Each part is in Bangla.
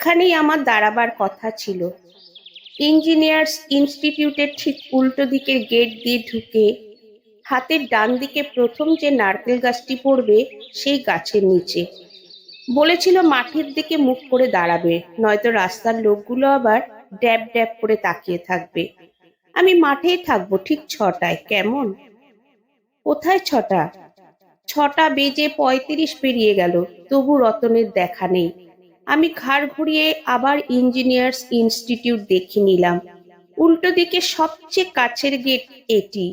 এখানেই আমার দাঁড়াবার কথা ছিল। ইঞ্জিনিয়ার্স ইনস্টিটিউটের ঠিক উল্টো দিকের গেট দিয়ে ঢুকে হাতের ডান দিকে প্রথম যে নারকেল গাছটি পড়বে সেই গাছের নিচে। বলেছিল মাঠের দিকে মুখ করে দাঁড়াবে, নয়তো রাস্তার লোকগুলো আবার ড্যাব ড্যাব করে তাকিয়ে থাকবে। আমি মাঠেই থাকবো ঠিক 6টায়, কেমন? কোথায় 6টা? 6টা বেজে 35 পেরিয়ে গেল, তবু রতনের দেখা নেই। আমি ঘাড় ঘুরিয়ে আবার ইঞ্জিনিয়ার্স ইনস্টিটিউট দেখে নিলাম। উল্টো দিকে সবচেয়ে কাছের গেট এটি।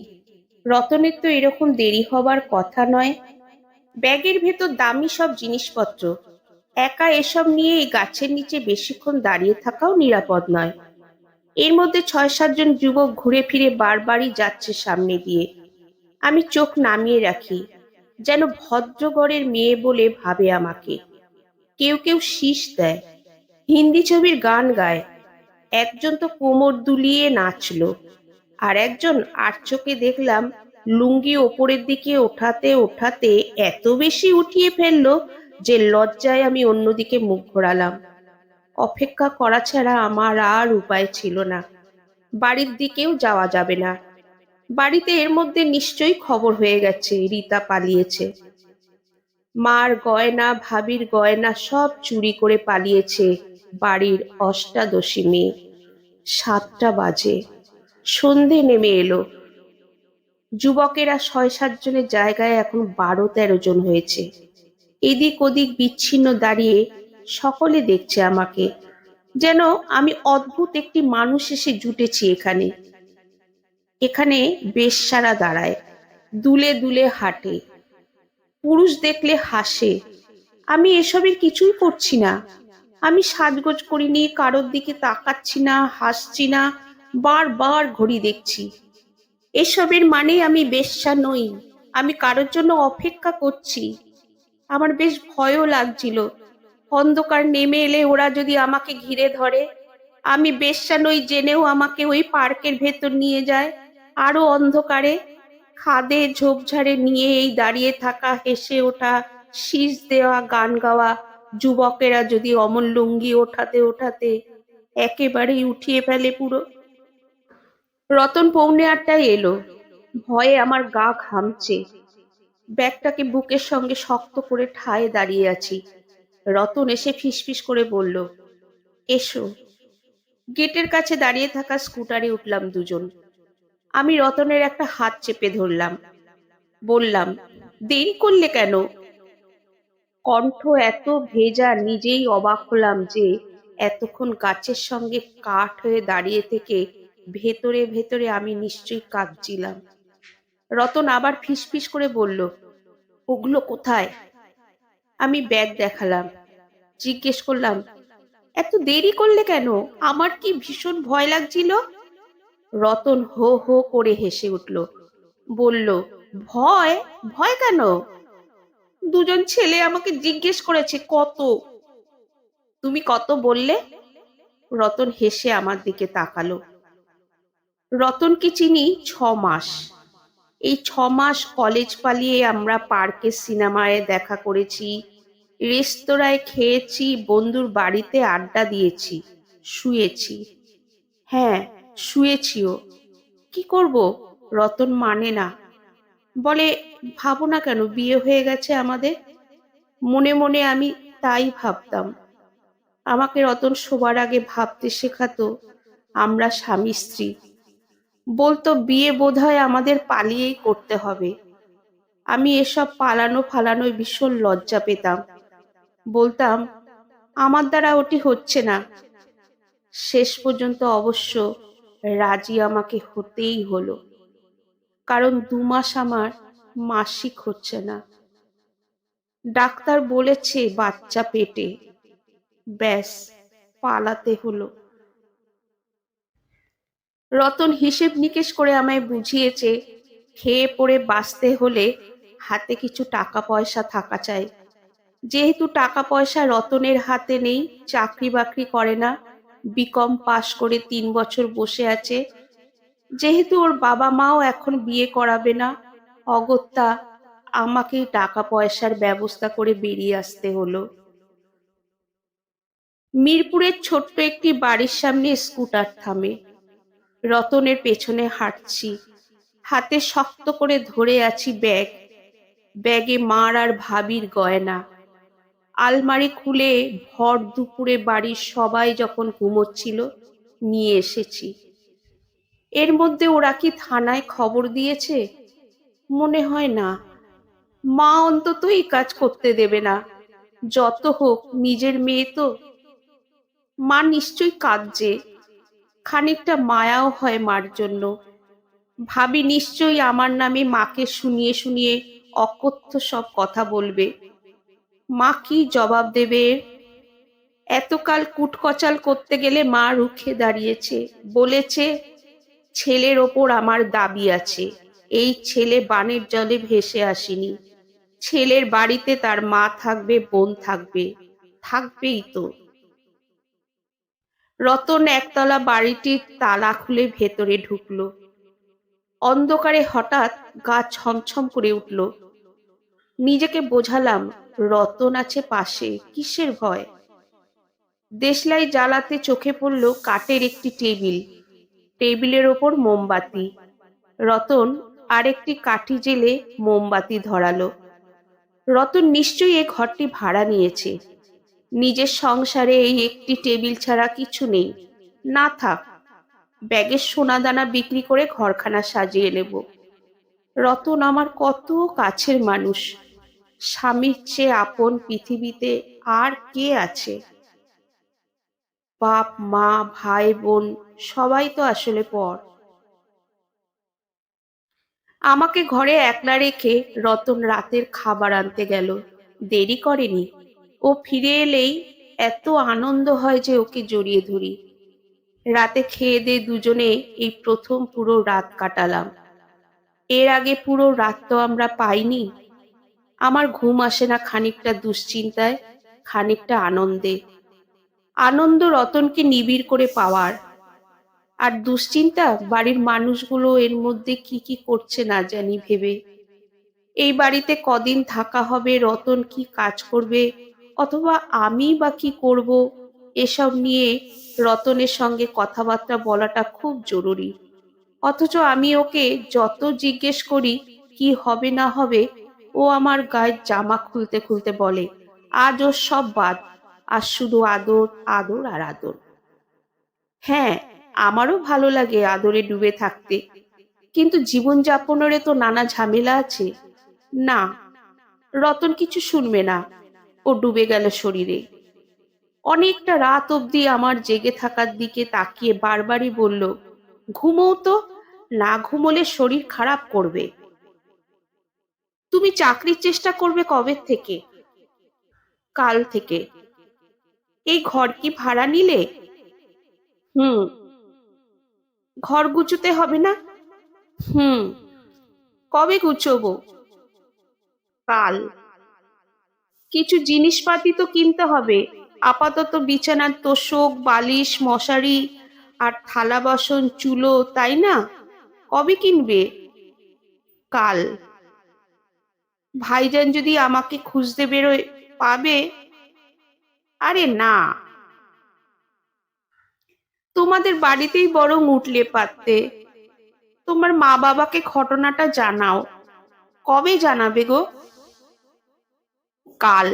রতনের তো এরকম দেরি হবার কথা নয়। ব্যাগের ভেতর দামি সব জিনিসপত্র, একা এসব নিয়ে এই গাছের নিচে বেশিক্ষণ দাঁড়িয়ে থাকাও নিরাপদ নয়। এর মধ্যে 6-7 জন যুবক ঘুরে ফিরে বারবারই যাচ্ছে সামনে দিয়ে। আমি চোখ নামিয়ে রাখি, যেন ভদ্রঘরের মেয়ে বলে ভাবে আমাকে। কেউ কেউ শীষ দেয়, হিন্দি ছবির গান গায়। একজন তো কোমর দুলিয়ে নাচলো, আর একজন আর চোখে দেখলাম লুঙ্গি ওপরের দিকে ওঠাতে ওঠাতে এত বেশি উঠিয়ে ফেললো যে লজ্জায় আমি অন্যদিকে মুখ ঘোরালাম। অপেক্ষা করা ছাড়া আমার আর উপায় ছিল না। বাড়ির দিকেও যাওয়া যাবে না। বাড়িতে এর মধ্যে নিশ্চয়ই খবর হয়ে গেছে রীতা পালিয়েছে। মার গয়না, ভাবির গয়না সব চুরি করে পালিয়েছে বাড়ির অষ্টাদশী মেয়ে। 7টা বাজে, সন্ধে নেমে এলো। যুবকেরা 6-7 জনের জায়গায় এখন 12-13 জন হয়েছে। এদিক ওদিক বিচ্ছিন্ন দাঁড়িয়ে সকলে দেখছে আমাকে, যেন আমি অদ্ভুত একটি মানুষ এসে জুটেছি এখানে। এখানে বেশ্যারা দাঁড়ায়, দুলে দুলে হাঁটে, পুরুষ দেখলে হাসে। আমি এসবের কিছুই করছি না। আমি সাজগোজ করিনি, কারোর দিকে তাকাচ্ছি না, হাসছি না, বারবার ঘড়ি দেখছি। এসবের মানে আমি বেশ্যা নই, আমি কারোর জন্য অপেক্ষা করছি। আমার বেশ ভয়ও লাগছিল, অন্ধকার নেমে এলে ওরা যদি আমাকে ঘিরে ধরে, আমি বেশ্যা নই জেনেও আমাকে ওই পার্কের ভেতর নিয়ে যায়, আরো অন্ধকারে, খাদে ঝোপঝাড়ে নিয়ে এই দাঁড়িয়ে থাকা, হেসে ওঠা, শীষ দেওয়া, গান গাওয়া যুবকেরা যদি অমন লুঙ্গি ওঠাতে ওঠাতে একেবারেই উঠিয়ে ফেলে পুরো। রতন 7:45 এলো। ভয়ে আমার গা ঘামছে। ব্যাগটাকে বুকের সঙ্গে শক্ত করে ঠায় দাঁড়িয়ে আছি। রতন এসে ফিসফিস করে বলল, এসো। গেটের কাছে দাঁড়িয়ে থাকা স্কুটারে উঠলাম দুজন। আমি রতনের একটা হাত চেপে ধরলাম, বললাম, দেরি করলে কেন? কণ্ঠ এত ভেজা, নিজেই অবাক হলাম যে এতক্ষণ গাছের সঙ্গে কাঠ হয়ে দাঁড়িয়ে থেকে ভেতরে ভেতরে আমি নিশ্চয়ই কাঁদছিলাম। রতন আবার ফিসফিস করে বলল, ওগুলো কোথায়? আমি ব্যাগ দেখালাম, জিজ্ঞেস করলাম, এত দেরি করলে কেন? আমার কি ভীষণ ভয় লাগছিল। রতন হো হো করে হেসে উঠল, বলল, ভয়? ভয় কেন? দুজন ছেলে আমাকে জিজ্ঞেস করেছে কত। তুমি কত বললে? রতন হেসে আমার দিকে তাকালো। রতনকে চিনি 6 মাস। এই 6 মাস কলেজ পালিয়ে আমরা পার্কে সিনেমায় দেখা করেছি, রেস্তোরাঁয় খেয়েছি, বন্ধুর বাড়িতে আড্ডা দিয়েছি, শুয়েছি। হ্যাঁ, শুয়েছিও। কি করব? রতন মানে না, বলে, ভাবো না কেন বিয়ে হয়ে গেছে আমাদের? মনে মনে আমি তাই ভাবতাম। আমাকে রতন শোবার আগে ভাবতে শেখাতো আমরা স্বামী স্ত্রী। বলতো বিয়ে বোধহয় আমাদের পালিয়েই করতে হবে। আমি এসব পালানো ফালানোয় ভীষণ লজ্জা পেতাম। বলতাম আমার দ্বারা ওটি হচ্ছে না। শেষ পর্যন্ত অবশ্য রাজি আমাকে হতেই হলো, কারণ 2 মাস আমার মাসিক হচ্ছে না। ডাক্তার বলেছে বাচ্চা পেটে। ব্যাস, পালাতে হলো। রতন হিসেব নিকেশ করে আমায় বুঝিয়েছে খেয়ে পড়ে বাঁচতে হলে হাতে কিছু টাকা পয়সা থাকা চাই। যেহেতু টাকা পয়সা রতনের হাতে নেই, চাকরি বাকরি করে না, বিকম পাশ করে 3 বছর বসে আছে, যেহেতু ওর বাবা মাও এখন বিয়ে করাবে না, অগত্যা আমাকেই টাকা পয়সার ব্যবস্থা করে বেরিয়ে আসতে হলো। মিরপুরের ছোট্ট একটি বাড়ির সামনে স্কুটার থামে। রতনের পেছনে হাঁটছি, হাতে শক্ত করে ধরে আছি ব্যাগ। ব্যাগে মার আর ভাবির গয়না। আলমারি খুলে ভর দুপুরে বাড়ির সবাই যখন ঘুমোচ্ছিল নিয়ে এসেছি। এর মধ্যে ওরা কি থানায় খবর দিয়েছে? মনে হয় না। মা অন্তত এই কাজ করতে দেবে না। যত হোক নিজের মেয়ে তো। মা নিশ্চয়ই কাঁদছে। খানিকটা মায়াও হয় মার জন্য। ভাবি নিশ্চয়ই আমার নামে মাকে শুনিয়ে শুনিয়ে অকথ্য সব কথা বলবে। মা কি জবাব দেবে এর? এতকাল কুটকচাল করতে গেলে মা রুখে দাঁড়িয়েছে, বলেছে ছেলের ওপর আমার দাবি আছে। এই ছেলে বানের জলে ভেসে আসেনি। ছেলের বাড়িতে তার মা থাকবে, বোন থাকবে, থাকবেই তো। রতন একতলা বাড়িটির তালা খুলে ভেতরে ঢুকলো। অন্ধকারে হঠাৎ গা ছমছম করে উঠল। নিজেকে বোঝালাম রতন আছে পাশে, কিসের ভয়। দেশলাই জ্বালাতে চোখে পড়ল কাঠের একটি টেবিল। টেবিলের ওপর মোমবাতি। রতন আরেকটি কাঠি জেলে মোমবাতি ধরালো। রতন নিশ্চয়ই এ ঘরটি ভাড়া নিয়েছে। নিজের সংসারে এই একটি টেবিল ছাড়া কিছু নেই। না থাক, ব্যাগের সোনাদানা বিক্রি করে ঘরখানা সাজিয়ে নেব। রতন আমার কত কাছের মানুষ। স্বামীর চেয়ে আপন পৃথিবীতে আর কে আছে? বাপ মা ভাই বোন সবাই তো আসলে পর। আমাকে ঘরে একলা রেখে রতন রাতের খাবার আনতে গেল। দেরি করেনি। ও ফিরে এলেই এত আনন্দ হয় যে ওকে জড়িয়ে ধরি। রাতে খেয়ে দিয়ে দুজনে এই প্রথম পুরো রাত কাটালাম। এর আগে পুরো রাত তো আমরা পাইনি। আমার ঘুম আসে না, খানিকটা দুশ্চিন্তায়, খানিকটা আনন্দে। আনন্দ রতনকে নিবিড় করে পাওয়ার, আর দুশ্চিন্তা বাড়ির মানুষগুলো এর মধ্যে কি কি করছে না জানি ভেবে। এই বাড়িতে কদিন থাকা হবে, রতন কি কাজ করবে, অথবা আমি বা কি করব, এসব নিয়ে রতনের সঙ্গে কথাবার্তা বলাটা খুব জরুরি। অথচ আমি ওকে যত জিজ্ঞেস করি কি হবে না হবে, ও আমার গায়ের জামা খুলতে খুলতে বলে আজ ওর সব বাদ, আর শুধু আদর আদর আর আদর। হ্যাঁ, আমারও ভালো লাগে আদরে ডুবে থাকতে, কিন্তু জীবনযাপনেরও তো নানা ঝামেলা আছে। না, রতন কিছু শুনবে না। ও ডুবে গেল শরীরে। অনেকটা রাত অবধি আমার জেগে থাকার দিকে তাকিয়ে বারবারই বলল, ঘুমোও তো, না ঘুমোলে শরীর খারাপ করবে। তুমি চাকরির চেষ্টা করবে কবে থেকে? কাল থেকে। এই ঘর কি ভাড়া নিলে? হুম। ঘর গুছোতে হবে না? হুম। কবে গুছোবো? কাল। কিছু জিনিসপাতি তো কিনতে হবে। আপাতত বিছানার তোশক, বালিশ, মশারি আর থালা বাসন চুলো, তাই না? কবে কিনবে? কাল। ভাইজান যদি আমাকে খুঁজতে বেরোয়, পাবে? আরে না, তোমাদের বাড়িতেই বরং উঠলে পারতে। তোমার মা বাবাকে ঘটনাটা জানাও। কবে জানাবে গো? কাল।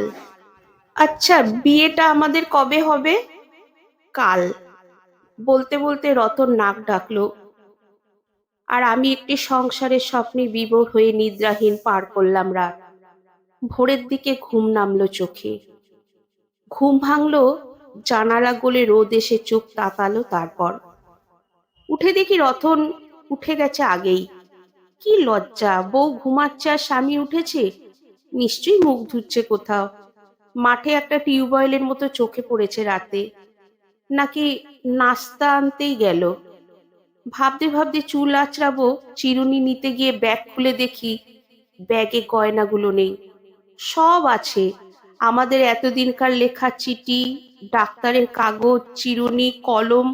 আচ্ছা, বিয়েটা আমাদের কবে হবে? কাল। বলতে বলতে রতন নাক ডাকলো। আর আমি একটি সংসারের স্বপ্নে বিভোর হয়ে নিদ্রাহীন পার করলাম রাত। ভোরের দিকে ঘুম নামলো চোখে। ঘুম ভাঙলো, জানালা গলে রোদ এসে চোখ তাকালো। তারপর উঠে দেখি রতন উঠে গেছে আগেই। কি লজ্জা, বউ ঘুমাচ্ছে আর স্বামী উঠেছে। নিশ্চয়ই মুখ ধুচ্ছে কোথাও। মাঠে একটা টিউবওয়েলের মতো চোখে পড়েছে রাতে। নাকি নাস্তা আনতেই গেল। ভাবতে ভাবতে চুল আঁচড়াবো, চিরুনি নিতে গিয়ে ব্যাগ খুলে দেখি ব্যাগে গয়নাগুলো নেই। সব আছে, আমাদের এতদিনকার লেখা চিঠি, ডাক্তারের কাগজ, চিরুনি, কলম,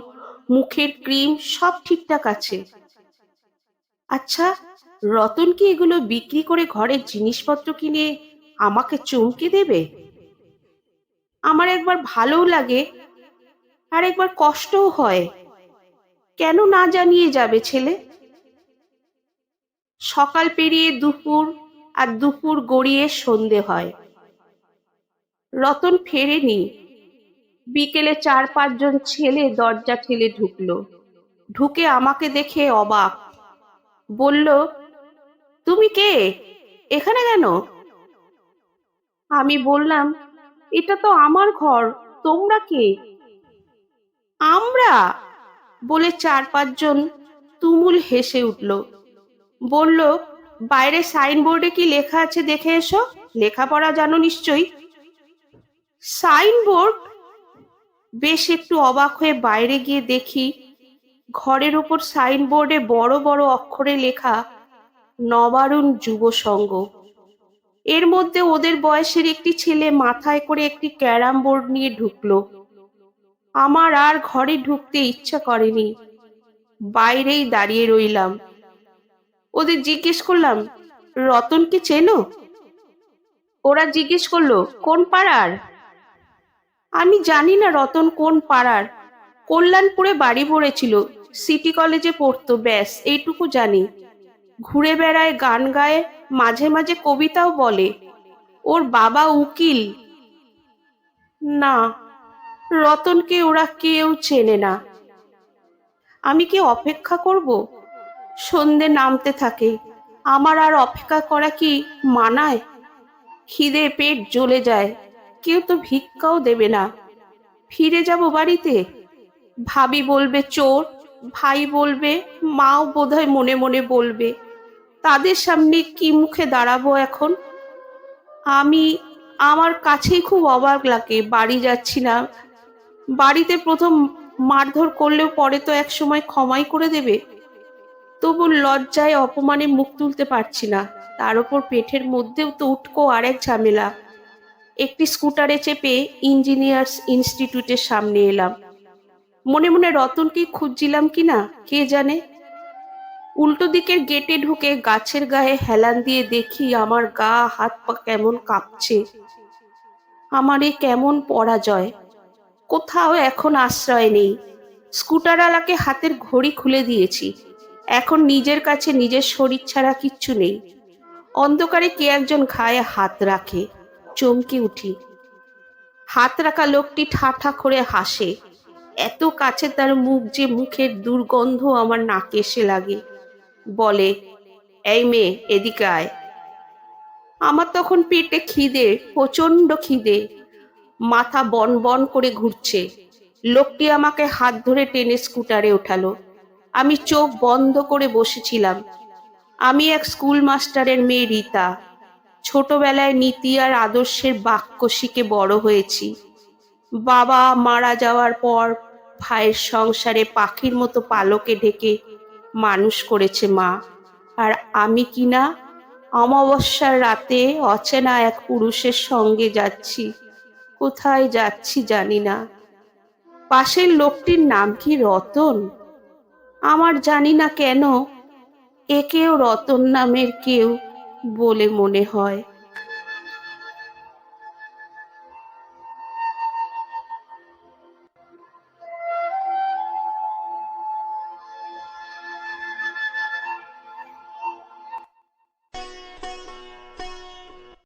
মুখের ক্রিম, সব ঠিকঠাক আছে। আচ্ছা, রতন কি এগুলো বিক্রি করে ঘরের জিনিসপত্র কিনে আমাকে চমকে দেবে? আমার একবার ভালোও লাগে, আর একবার কষ্টও হয়। কেন না জানিয়ে যাবে ছেলে? সকাল পেরিয়ে দুপুর, আর দুপুর গড়িয়ে সন্ধে হয়। রতন ফেরেনি। বিকেলে 4-5 জন ছেলে দরজা ঠেলে ঢুকলো। ঢুকে আমাকে দেখে অবাক। বলল, তুমি কে? এখানে কেন? আমি বললাম, এটা তো আমার ঘর, তোমরা কে? আমরা বলে 4-5 জন তুমুল হেসে উঠল। বলল, বাইরে সাইনবোর্ডে কি লেখা আছে দেখে এসো, লেখাপড়া জানো নিশ্চয়ই। সাইনবোর্ড? বেশ একটু অবাক হয়ে বাইরে গিয়ে দেখি, ঘরের ওপর সাইনবোর্ডে বড় বড় অক্ষরে লেখা, নবারুণ যুব সংঘ। এর মধ্যে ওদের বয়সের একটি ছেলে মাথায় করে একটি ক্যারাম বোর্ড নিয়ে ঢুকলো। আমার আর ঘরে ঢুকতে ইচ্ছা করেনি, বাইরেই দাঁড়িয়ে রইলাম। ওদের জিজ্ঞেস করলাম, রতনকে চেনো? ওরা জিজ্ঞেস করলো, কোন পাড়ার? আমি জানি না রতন কোন পাড়ার। কল্যাণপুরে বাড়ি পড়েছিল, সিটি কলেজে পড়তো, ব্যাস এইটুকু জানি। ঘুরে বেড়ায়, গান গায়, মাঝে মাঝে কবিতাও বলে। ওর বাবা উকিল। না, রতনকে ওরা কেউ চেনে না। আমি কি অপেক্ষা করব? সন্ধে নামতে থাকে, আমার আর অপেক্ষা করা কি মানায়? খিদে পেট জ্বলে যায়, কেউ তো ভিক্ষাও দেবে না। ফিরে যাব বাড়িতে। ভাবি বলবে চোর, ভাই বলবে, মাও বোধহয় মনে মনে বলবে। তাদের সামনে কি মুখে দাঁড়াবো এখন? আমি আমার কাছেই খুব অবাক লাগে, বাড়ি যাচ্ছি না। বাড়িতে প্রথম মারধর করলেও পরে তো এক সময় ক্ষমাই করে দেবে। তবু লজ্জায় অপমানে মুখ তুলতে পারছি না। তার উপর পেটের মধ্যেও তো উটকো আরেক ঝামেলা। একটি স্কুটারে চেপে ইঞ্জিনিয়ার্স ইনস্টিটিউটের সামনে এলাম। মনে মনে রতনকে খুঁজছিলাম কিনা কে জানে। উল্টো দিকের গেটে ঢুকে গাছের গায়ে হেলান দিয়ে দেখি আমার গা হাত পা কেমন কাঁপছে। আমার এ কেমন পরাজয়! কোথাও এখন আশ্রয় নেই। স্কুটারওয়ালাকে হাতের ঘড়ি খুলে দিয়েছি। এখন নিজের কাছে নিজের শরীর ছাড়া কিচ্ছু নেই। অন্ধকারে কে একজন ঘায়ে হাত রাখে, চমকে উঠি। হাত রাখা লোকটি ঠাঠা করে হাসে। এত কাছে তার মুখ যে মুখের দুর্গন্ধ আমার নাকে এসে লাগে। বলে, এই মেয়ে, এদিকে আয়। আমার তখন পেটে খিদে, প্রচন্ড খিদে, মাথা বন বন করে ঘুরছে। লোকটি আমাকে হাত ধরে টেনে স্কুটারে ওঠালো। আমি চোখ বন্ধ করে বসেছিলাম। আমি এক স্কুল মাস্টারের মেয়ে রীতা। ছোটবেলায় নীতি আর আদর্শের বাক্য শিখে বড় হয়েছি। বাবা মারা যাওয়ার পর ভাইয়ের সংসারে পাখির মতো পালকে ঢেকে মানুষ করেছে মা। আর আমি কিনা অমাবস্যার রাতে অচেনা এক পুরুষের সঙ্গে যাচ্ছি। কোথায় যাচ্ছি জানি না। পাশের লোকটির নাম কি রতন? আমার জানি না কেন একেও রতন নামের কেউ বলে মনে হয়।